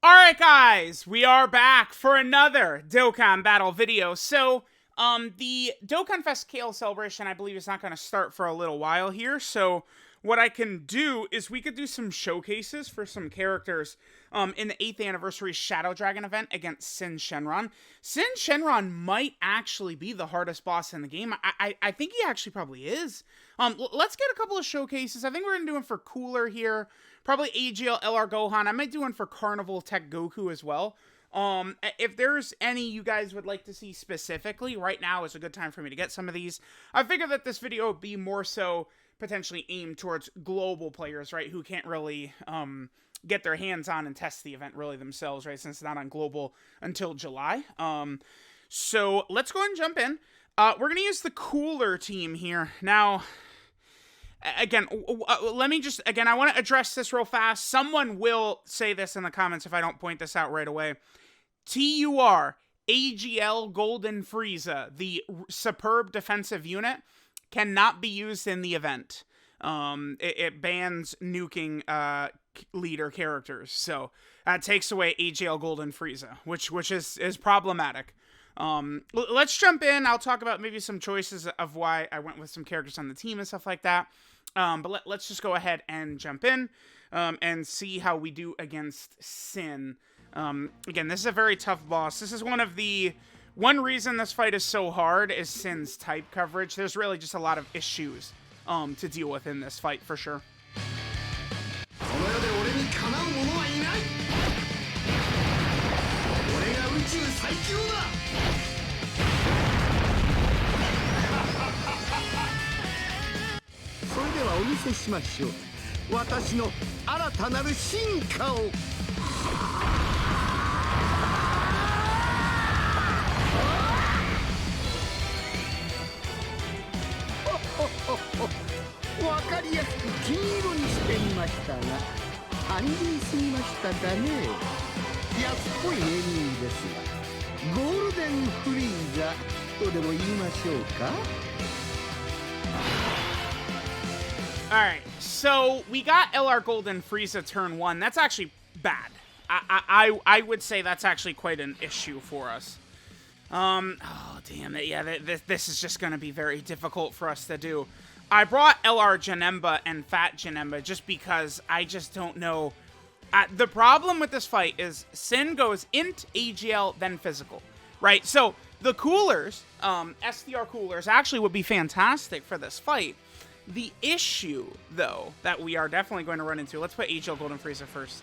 Alright guys, we are back for another Dokkan battle video. So, the Dokkan Fest KL celebration, I believe, is not going to start for a little while here. So, what I can do is we could do some showcases for some characters in the 8th anniversary Shadow Dragon event against SYN SHENRON. SYN SHENRON might actually be the hardest boss in the game. I think he actually probably is. Let's get a couple of showcases. I think we're going to do him for Cooler here. Probably AGL LR Gohan. I might do one for Carnival Tech Goku as well. If there's any you guys would like to see specifically, right now is a good time for me to get some of these. I figure that this video would be more so potentially aimed towards global players, right, who can't really get their hands on and test the event really themselves, right, since it's not on global until July. So let's go ahead and jump in. We're going to use the Cooler team here. Now, again, let me just, I want to address this real fast. Someone will say this in the comments if I don't point this out right away. TUR, AGL Golden Frieza, the superb defensive unit, cannot be used in the event. It bans nuking leader characters. So that takes away AGL Golden Frieza, which is problematic. Let's jump in. I'll talk about maybe some choices of why I went with some characters on the team and stuff like that. But let's just go ahead and jump in and see how we do against SYN. Again, this is a very tough boss. This is one reason this fight is so hard is SYN's type coverage. There's really just a lot of issues to deal with in this fight for sure. Alright, so we got LR Golden Frieza turn 1. That's actually bad. I would say that's actually quite an issue for us. Oh, damn it. Yeah, this is just going to be very difficult for us to do. I brought LR Janemba and Fat Janemba just because I just don't know. The problem with this fight is SYN goes int, AGL, then physical, right? So the coolers, SDR coolers, actually would be fantastic for this fight. The issue, though, that we are definitely going to run into, let's put AGL Golden Frieza first.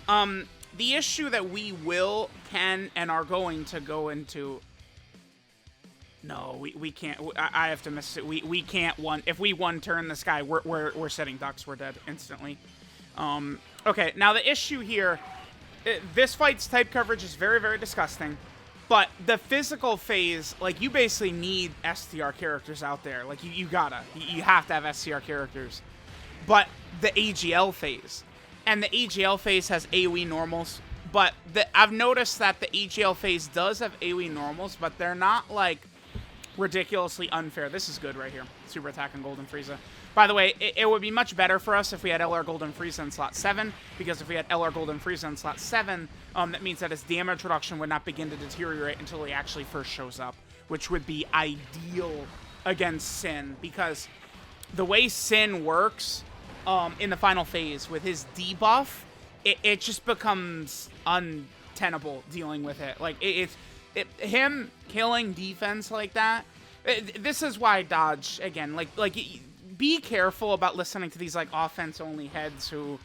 The issue that we can, and are going to go into... No, we can't. I have to miss it. We can't one. If we one-turn this guy, we're setting ducks. We're dead instantly. Okay, now the issue here, this fight's type coverage is very, very disgusting. But the physical phase, like, you basically need STR characters out there. Like, you have to have STR characters. But the AGL phase, and the AGL phase has AoE normals. But I've noticed that the AGL phase does have AoE normals, but they're not, like, ridiculously unfair. This is good right here. Super attack on Golden Frieza. By the way, it would be much better for us if we had LR Golden Frieza in slot 7, because if we had LR Golden Frieza in slot 7, that means that his damage reduction would not begin to deteriorate until he actually first shows up, which would be ideal against SYN, because the way SYN works in the final phase with his debuff, it just becomes untenable dealing with it. Like, him killing defense like that, this is why I dodge, again, like be careful about listening to these, like, offense-only heads who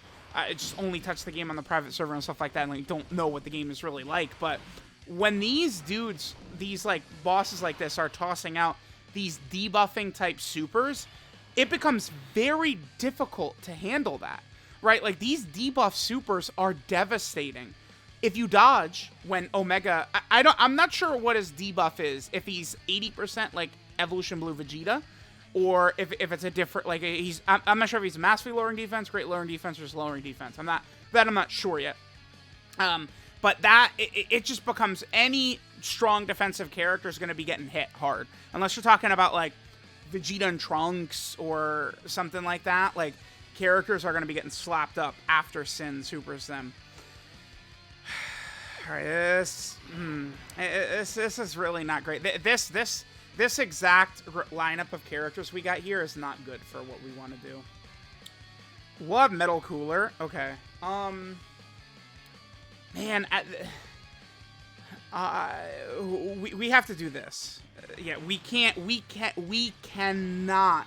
just only touch the game on the private server and stuff like that and, like, don't know what the game is really like. But when these dudes, these, like, bosses like this are tossing out these debuffing type supers, it becomes very difficult to handle that, right? Like, these debuff supers are devastating. If you dodge when Omega, I'm not sure what his debuff is. If he's 80% like Evolution Blue Vegeta, or if it's a different, like, I'm not sure if he's massively lowering defense, great lowering defense, or just lowering defense. I'm not sure yet. But it just becomes any strong defensive character is going to be getting hit hard, unless you're talking about like Vegeta and Trunks or something like that. Like, characters are going to be getting slapped up after SYN supers them. All right, this is really not great. This exact lineup of characters we got here is not good for what we want to do. We'll have Metal Cooler. Okay. Man, we have to do this. Yeah, we cannot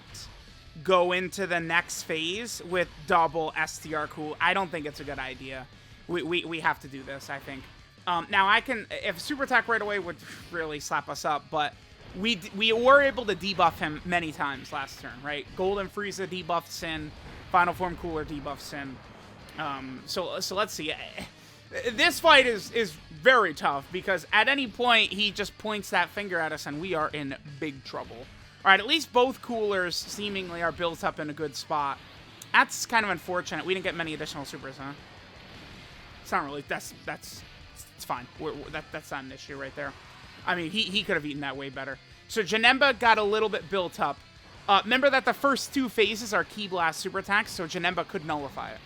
go into the next phase with double STR cool. I don't think it's a good idea. We have to do this, I think. Now I can, if super attack right away would really slap us up, but we were able to debuff him many times last turn, right? Golden Frieza debuffed SYN, Final Form Cooler debuffed SYN. So let's see. This fight is very tough because at any point he just points that finger at us and we are in big trouble. All right, at least both coolers seemingly are built up in a good spot. That's kind of unfortunate. We didn't get many additional supers, huh? It's not really. It's fine. That's not an issue right there. I mean, he could have eaten that way better. So Janemba got a little bit built up. Remember that the first two phases are Ki Blast super attacks, so Janemba could nullify it.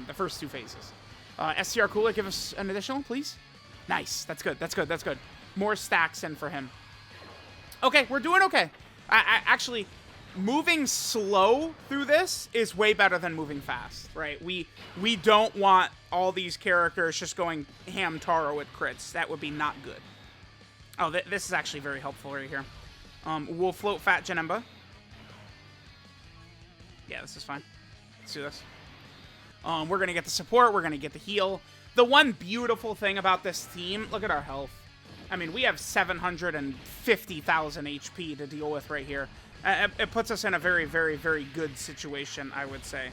The first two phases. STR Cooler, give us an additional, please. Nice. That's good. That's good. That's good. More stacks in for him. Okay, we're doing okay. Actually, moving slow through this is way better than moving fast, right? We don't want all these characters just going ham taro at crits. That would be not good. Oh, this is actually very helpful right here. We'll float Fat Janemba. Yeah, this is fine. Let's do this. We're going to get the support. We're going to get the heal. The one beautiful thing about this team, look at our health. I mean, we have 750,000 HP to deal with right here. It puts us in a very, very, very good situation, I would say.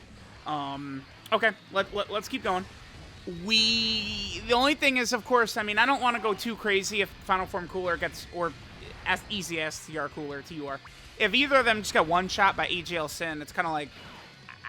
Okay, let's keep going. The only thing is, of course, I mean, I don't want to go too crazy if Final Form Cooler gets, or as easy as STR Cooler, TUR. If either of them just get one shot by AGL SYN, it's kind of like,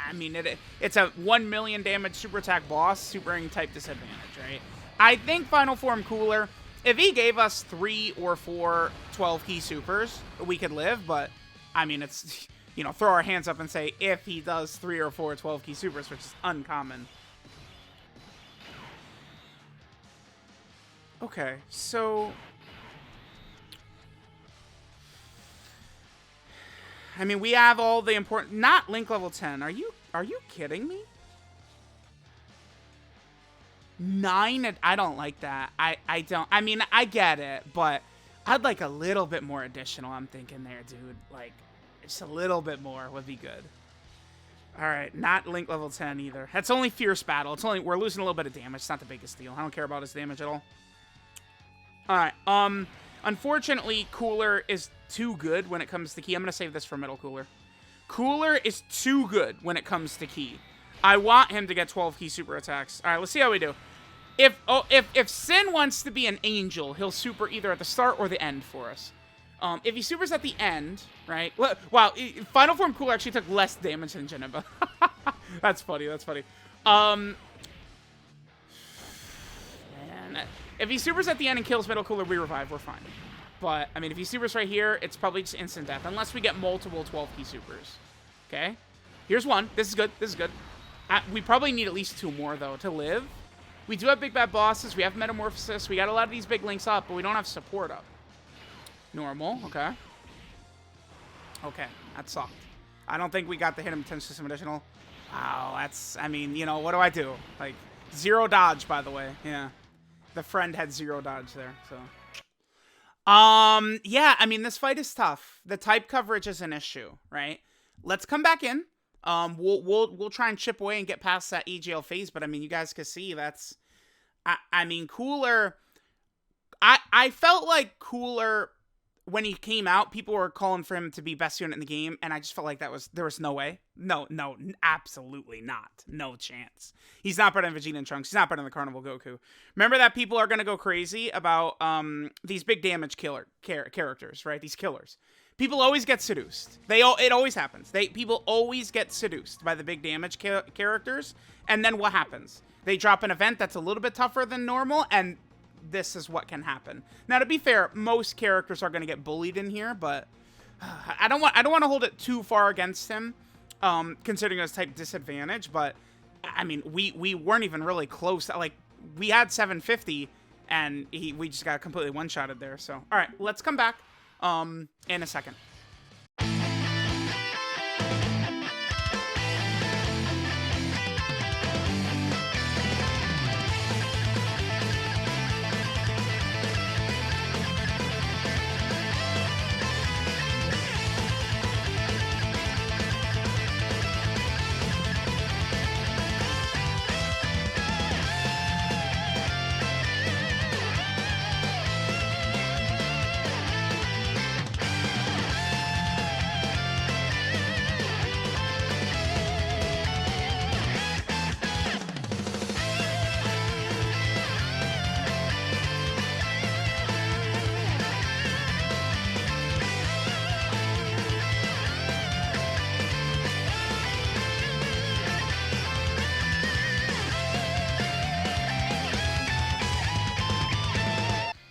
I mean, it's a 1 million damage super attack boss, super ring type disadvantage, right? I think Final Form Cooler, if he gave us 3 or 4 12 key supers, we could live, but I mean, it's, you know, throw our hands up and say if he does 3 or 4 12 key supers, which is uncommon. Okay, so I mean, we have all the important, not Link level 10. Are you kidding me? 9, I don't like that. I don't, I mean, I get it, but I'd like a little bit more additional, I'm thinking there, dude. Like, just a little bit more would be good. All right, not Link level 10 either. That's only Fierce Battle. It's only, we're losing a little bit of damage. It's not the biggest deal. I don't care about his damage at all. All right, unfortunately, Cooler is too good when it comes to Ki. I'm going to save this for Metal Cooler. Cooler is too good when it comes to Ki. I want him to get 12 Ki super attacks. All right, let's see how we do. If SYN wants to be an angel, he'll super either at the start or the end for us. If he supers at the end, right? Wow, Final Form Cooler actually took less damage than Janemba. That's funny, that's funny. Man, if he supers at the end and kills Metal Cooler, we revive, we're fine. But, I mean, if he supers right here, it's probably just instant death, unless we get multiple 12 key supers. Okay? Here's one. This is good. This is good. We probably need at least 2 more, though, to live. We do have big bad bosses. We have Metamorphosis. We got a lot of these big links up, but we don't have support up. Normal. Okay. Okay. That sucked. I don't think we got the hit him 10 system additional. Wow, that's, I mean, you know, what do I do? Like, 0 dodge, by the way. Yeah. The friend had 0 dodge there, so. Yeah, I mean, this fight is tough. The type coverage is an issue, right? Let's come back in. We'll try and chip away and get past that EGL phase, but I mean, you guys can see that's, I mean, Cooler, I felt like Cooler, when he came out, people were calling for him to be best unit in the game, and I just felt like there was no way. No, absolutely not. No chance. He's not better than Vegeta and Trunks. He's not better than the Carnival Goku. Remember that people are going to go crazy about these big damage characters, right? These killers. People always get seduced. It always happens. People always get seduced by the big damage characters, and then what happens? They drop an event that's a little bit tougher than normal, and this is what can happen. Now, to be fair, most characters are going to get bullied in here, but I don't want to hold it too far against him, considering his type disadvantage. But I mean, we weren't even really close. Like, we had 750, and we just got completely one-shotted there. So, all right, let's come back in a second.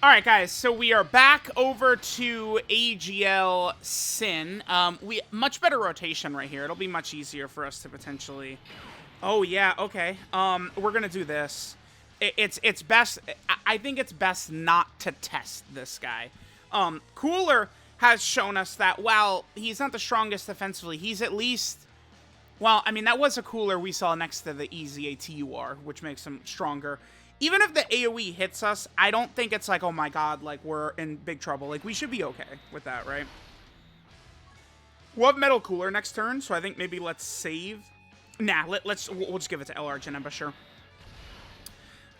Alright guys, so we are back over to AGL SYN. We much better rotation right here. It'll be much easier for us to potentially... Oh yeah, okay. We're gonna do this. It's best... I think it's best not to test this guy. Cooler has shown us that while he's not the strongest defensively, he's at least... Well, I mean, that was a Cooler we saw next to the easy ATUR, which makes him stronger. Even if the AoE hits us, I don't think it's like, oh my god, like, we're in big trouble. Like, we should be okay with that, right? We'll have Metal Cooler next turn, so I think maybe let's save. Nah, we'll just give it to LR Janemba, sure.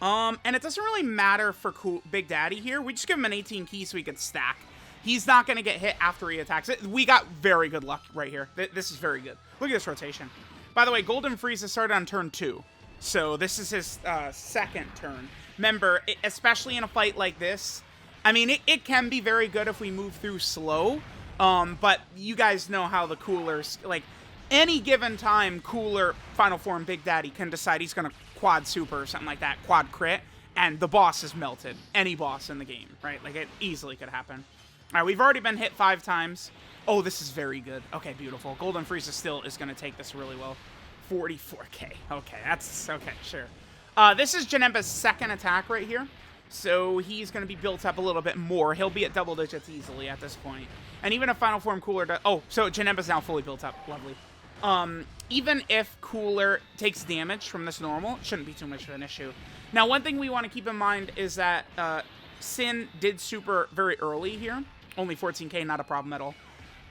And it doesn't really matter for Big Daddy here. We just give him an 18 key so he can stack. He's not going to get hit after he attacks it. We got very good luck right here. This is very good. Look at this rotation. By the way, Golden Frieza started on turn 2. So this is his second turn. Remember, especially in a fight like this, I mean, it can be very good if we move through slow, but you guys know how the Coolers, like, any given time, Cooler, Final Form, Big Daddy can decide he's going to quad super or something like that, quad crit, and the boss is melted. Any boss in the game, right? Like, it easily could happen. All right, we've already been hit 5 times. Oh, this is very good. Okay, beautiful. Golden Frieza still is going to take this really well. 44k. Okay, that's... Okay, sure. This is Janemba's second attack right here. So he's going to be built up a little bit more. He'll be at double digits easily at this point. And even if Final Form Cooler does... Oh, so Janemba's now fully built up. Lovely. Even if Cooler takes damage from this normal, it shouldn't be too much of an issue. Now, one thing we want to keep in mind is that SYN did super very early here. Only 14k, not a problem at all.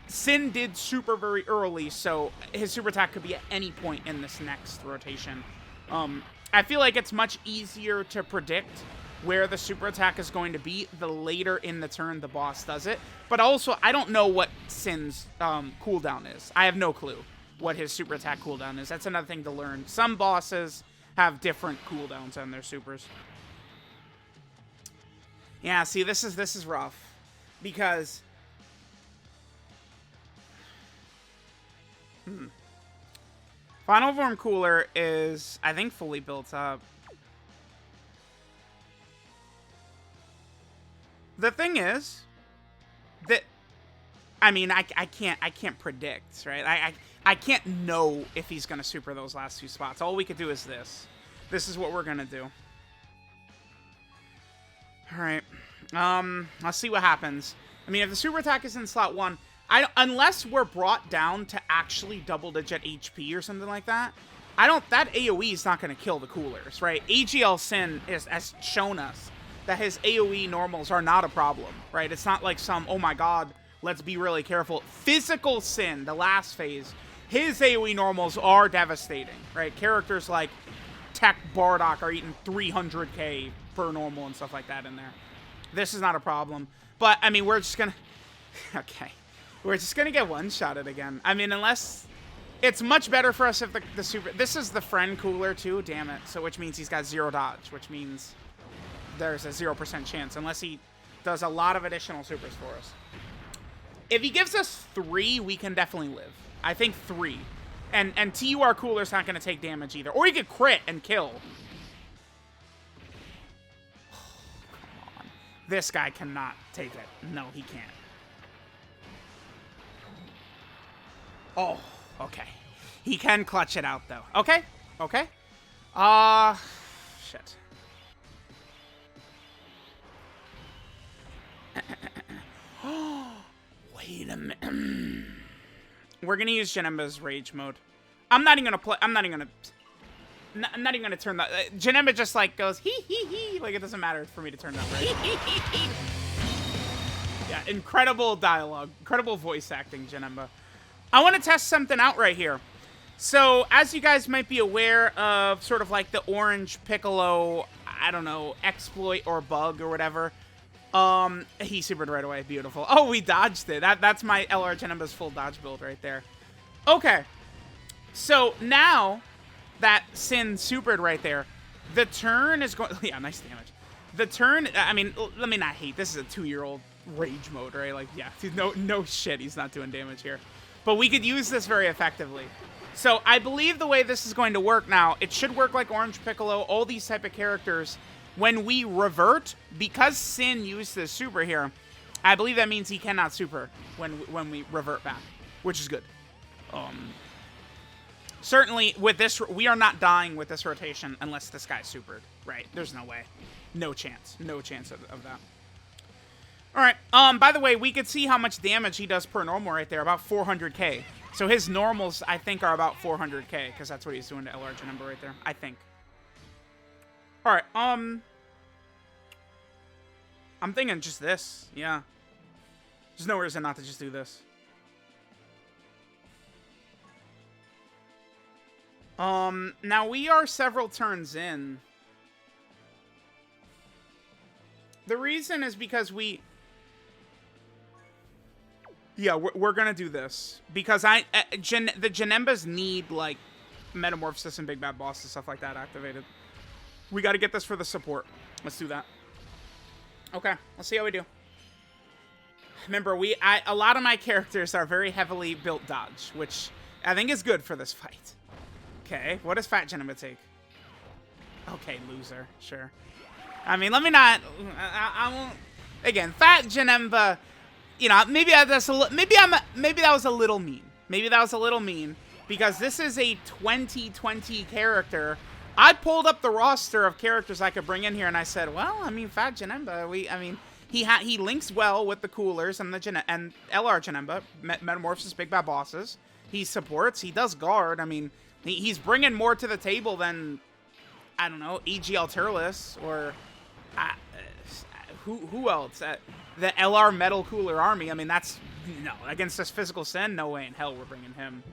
SYN did super very early, so his super attack could be at any point in this next rotation. I feel like it's much easier to predict where the super attack is going to be the later in the turn the boss does it. But also, I don't know what SYN's cooldown is. I have no clue what his super attack cooldown is. That's another thing to learn. Some bosses have different cooldowns on their supers. Yeah, see, this is rough. Because... Final Form Cooler is, I think, fully built up. The thing is that, I mean, I can't predict, right? I can't know if he's gonna super those last 2 spots. All we could do is this. This is what we're gonna do. All right. Let's see what happens. I mean, if the super attack is in slot 1. Unless we're brought down to actually double-digit HP or something like that, that AoE is not going to kill the Coolers, right? AGL SYN has shown us that his AoE normals are not a problem, right? It's not like some, oh my god, let's be really careful. Physical SYN, the last phase, his AoE normals are devastating, right? Characters like Tech Bardock are eating 300k per normal and stuff like that in there. This is not a problem. But, I mean, we're just going to... Okay. We're just going to get one-shotted again. I mean, unless... It's much better for us if the super... This is the friend Cooler, too. Damn it. So, which means he's got 0 dodge, which means there's a 0% chance, unless he does a lot of additional supers for us. If he gives us 3, we can definitely live. I think 3. And TUR Cooler's not going to take damage either. Or he could crit and kill. Come on. This guy cannot take it. No, he can't. Oh, okay. He can clutch it out, though. Okay, okay. Shit. Wait a minute. We're gonna use Janemba's rage mode. I'm not even gonna turn that. Janemba just like goes hee hee hee. Like it doesn't matter for me to turn that right. Yeah, incredible dialogue, incredible voice acting, Janemba. I want to test something out right here. So, as you guys might be aware of sort of like the Orange Piccolo, I don't know, exploit or bug or whatever. He supered right away. Beautiful. Oh, we dodged it. That's my LR Janemba's full dodge build right there. Okay. So, now that SYN supered right there, the turn is going... Yeah, nice damage. The turn... I mean, let me not hate. This is a 2-year-old rage mode, right? Like, yeah, no shit. He's not doing damage here. But we could use this very effectively. So I believe the way this is going to work now, it should work like Orange Piccolo, all these type of characters. When we revert, because SYN used this super here, I believe that means he cannot super when we revert back, which is good. Certainly with this, we are not dying with this rotation unless this guy's supered, right? There's no way. No chance. No chance of that. All right. By the way, we could see how much damage he does per normal right there, about 400k. So his normals, I think, are about 400k, because that's what he's doing to LR Janemba right there, I think. All right, I'm thinking just this, yeah. There's no reason not to just do this. Now we are several turns in. The reason is because we... Yeah, we're gonna do this because the Janembas need like Metamorphosis and Big Bad Boss and stuff like that activated. We got to get this for the support. Let's do that. Okay, let's see how we do. Remember, a lot of my characters are very heavily built dodge, which I think is good for this fight. Okay, what does Fat Janemba take? Okay, loser. Sure. I mean, let me not. I won't. Again, Fat Janemba. You know, maybe that was a little mean. Maybe that was a little mean because this is a 2020 character. I pulled up the roster of characters I could bring in here, and I said, well, I mean, Fat Janemba. He links well with the coolers and LR Janemba, Metamorphosis, Big Bad Bosses. He supports. He does guard. I mean, he's bringing more to the table than I don't know, EGL Turles or who else? The LR Metal Cooler Army. I mean, that's... No. Against this Physical SYN? No way in hell we're bringing him.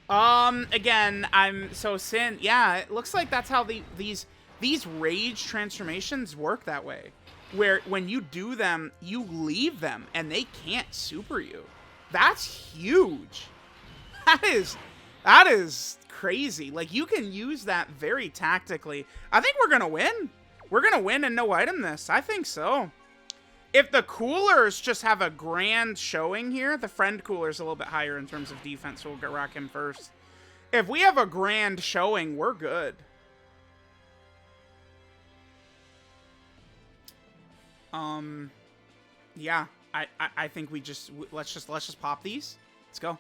Again, So SYN... Yeah, it looks like that's how these rage transformations work that way. Where when you do them, you leave them, and they can't super you. That's huge. That is crazy. Like, you can use that very tactically. I think we're gonna win. We're gonna win and no item this. I think so. If the coolers just have a grand showing here, the friend cooler's a little bit higher in terms of defense, so we'll get rock him first. If we have a grand showing, we're good. Yeah, I think let's just pop these. Let's go.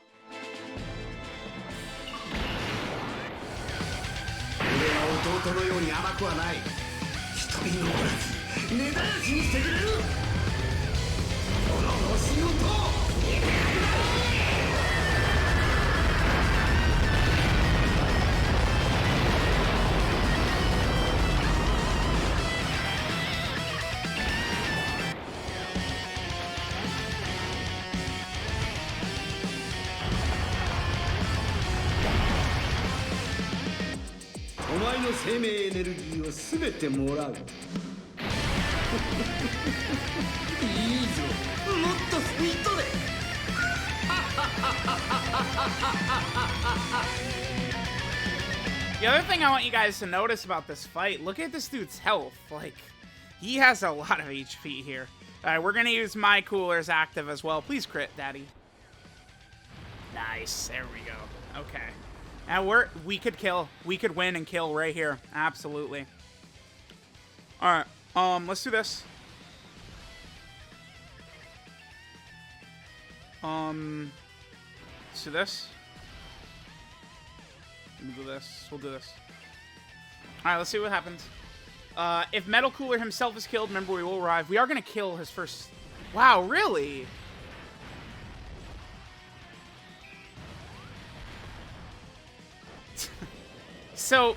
The other thing I want you guys to notice about this fight, look at this dude's health. Like, he has a lot of HP here. Alright, we're gonna use my coolers active as well. Please crit, daddy. Nice, there we go. Okay. And we could kill. We could win and kill right here. Absolutely. Alright, let's do this. Let's do this. We'll do this. We'll do this. Alright, let's see what happens. If Metal Cooler himself is killed, remember we will arrive. We are gonna kill his first... Wow, really? So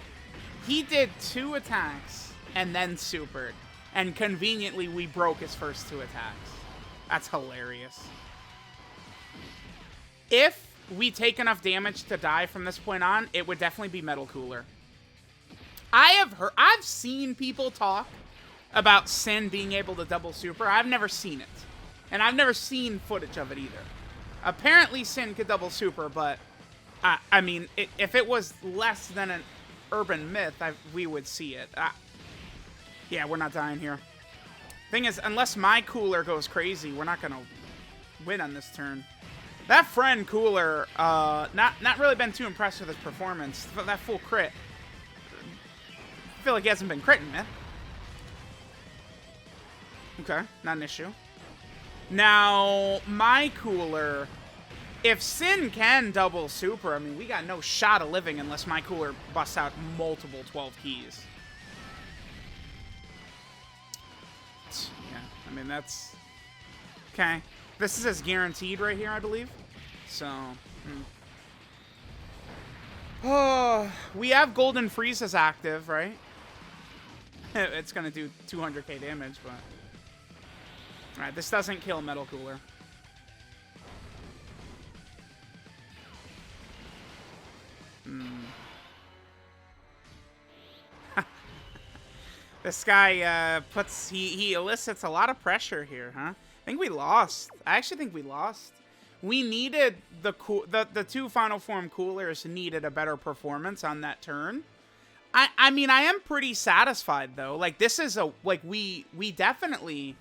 he did 2 attacks and then supered. And conveniently, we broke his first 2 attacks. That's hilarious. If we take enough damage to die from this point on, it would definitely be Metal Cooler. I've seen people talk about SYN being able to double super. I've never seen it. And I've never seen footage of it either. Apparently SYN could double super, but I mean, if it was less than an urban myth, we would see it. Yeah, we're not dying here. Thing is, unless my cooler goes crazy, we're not gonna win on this turn. That friend cooler, not really been too impressed with his performance. That full crit. I feel like he hasn't been critting, man. Okay, not an issue. Now, my cooler, if SYN can double super, I mean, we got no shot of living unless my cooler busts out multiple 12 keys. Yeah, I mean, that's... Okay. This is as guaranteed right here, I believe. So... Oh, we have Golden Freezes active, right? It's gonna do 200k damage, but... Alright, this doesn't kill Metal Cooler. This guy he elicits a lot of pressure here, huh? I think we lost. I actually think we lost. We needed the 2 Final Form coolers needed a better performance on that turn. I mean, I am pretty satisfied though. Like, this is we definitely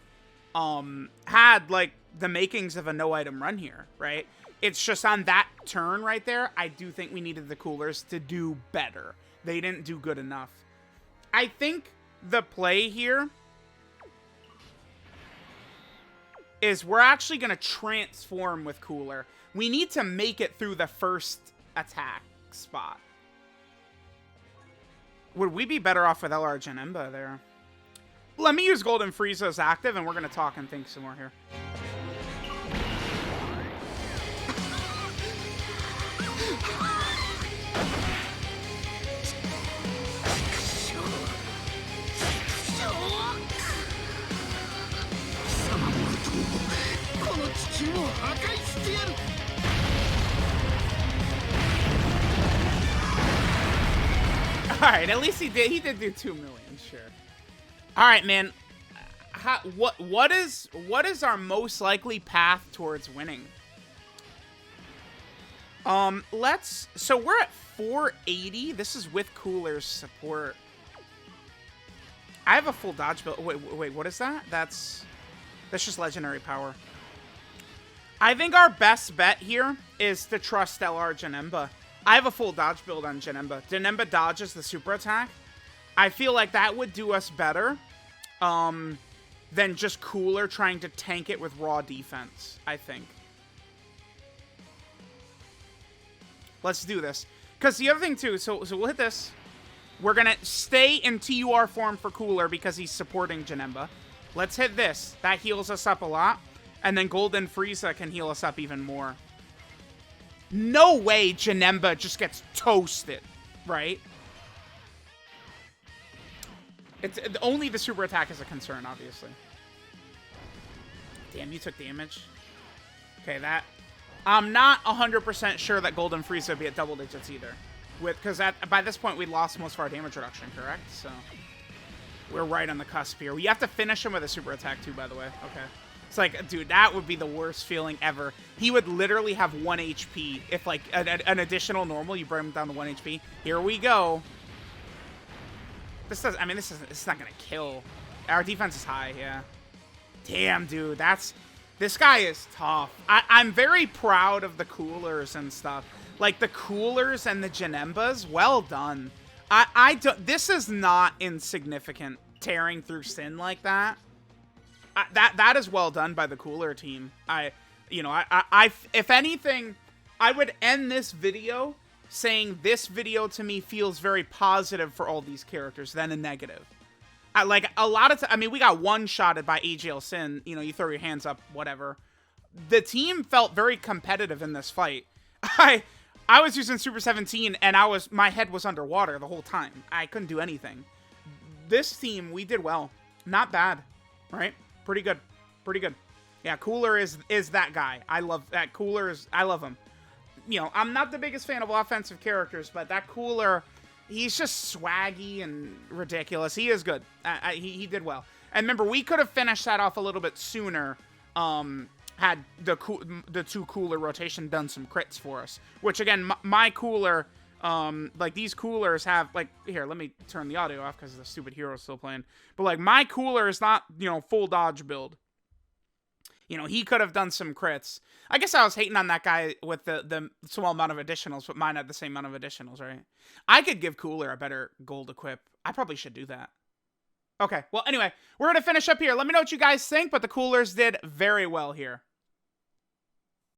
had like the makings of a no item run here, right? It's just on that turn right there, I do think we needed the coolers to do better. They didn't do good enough. I think the play here is we're actually going to transform with cooler. We need to make it through the first attack spot. Would we be better off with LR Janemba there? Let me use Golden Frieza as active, and we're going to talk and think some more here. Alright, at least he did do 2 million, sure. Alright, man. What is our most likely path towards winning? So we're at 480. This is with Cooler's support. I have a full dodge build. Wait, what is that? That's just legendary power. I think our best bet here is to trust LR Janemba. I have a full dodge build on Janemba. Janemba dodges the super attack. I feel like that would do us better than just Cooler trying to tank it with raw defense, I think. Let's do this. Because the other thing, too, so we'll hit this. We're going to stay in TUR form for Cooler because he's supporting Janemba. Let's hit this. That heals us up a lot. And then Golden Frieza can heal us up even more. No way Janemba just gets toasted, right? It's only the super attack is a concern, obviously. Damn, you took damage. Okay, that... I'm not 100% sure that Golden Frieza would be at double digits either. Because by this point, we lost most of our damage reduction, correct? So, we're right on the cusp here. We have to finish him with a super attack, too, by the way. Okay. It's like, dude, that would be the worst feeling ever. He would literally have 1 HP. If, like, an additional normal, you bring him down to 1 HP. Here we go. This does, I mean, this is not going to kill. Our defense is high, yeah. Damn, dude, this guy is tough. I'm very proud of the coolers and stuff. Like, the coolers and the Janembas, well done. This is not insignificant, tearing through SYN like that. That is well done by the cooler team. If anything, I would end this video saying this video to me feels very positive for all these characters than a negative. Like, a lot of I mean, we got one-shotted by AGL SYN. You know, you throw your hands up, whatever. The team felt very competitive in this fight. I was using Super 17, and my head was underwater the whole time. I couldn't do anything. This team, we did well. Not bad, right? Pretty good. Pretty good. Yeah, Cooler is that guy. I love that. I love him. You know, I'm not the biggest fan of offensive characters, but that Cooler, he's just swaggy and ridiculous. He is good. He did well. And remember, we could have finished that off a little bit sooner, had the two Cooler rotation done some crits for us. Which, again, my Cooler, like, these Coolers have, like, here, let me turn the audio off because the stupid hero's still playing. But, like, my Cooler is not, you know, full dodge build. You know, he could have done some crits. I guess I was hating on that guy with the small amount of additionals, but mine had the same amount of additionals, right? I could give Cooler a better gold equip. I probably should do that. Okay, well, anyway, we're going to finish up here. Let me know what you guys think, but the Coolers did very well here.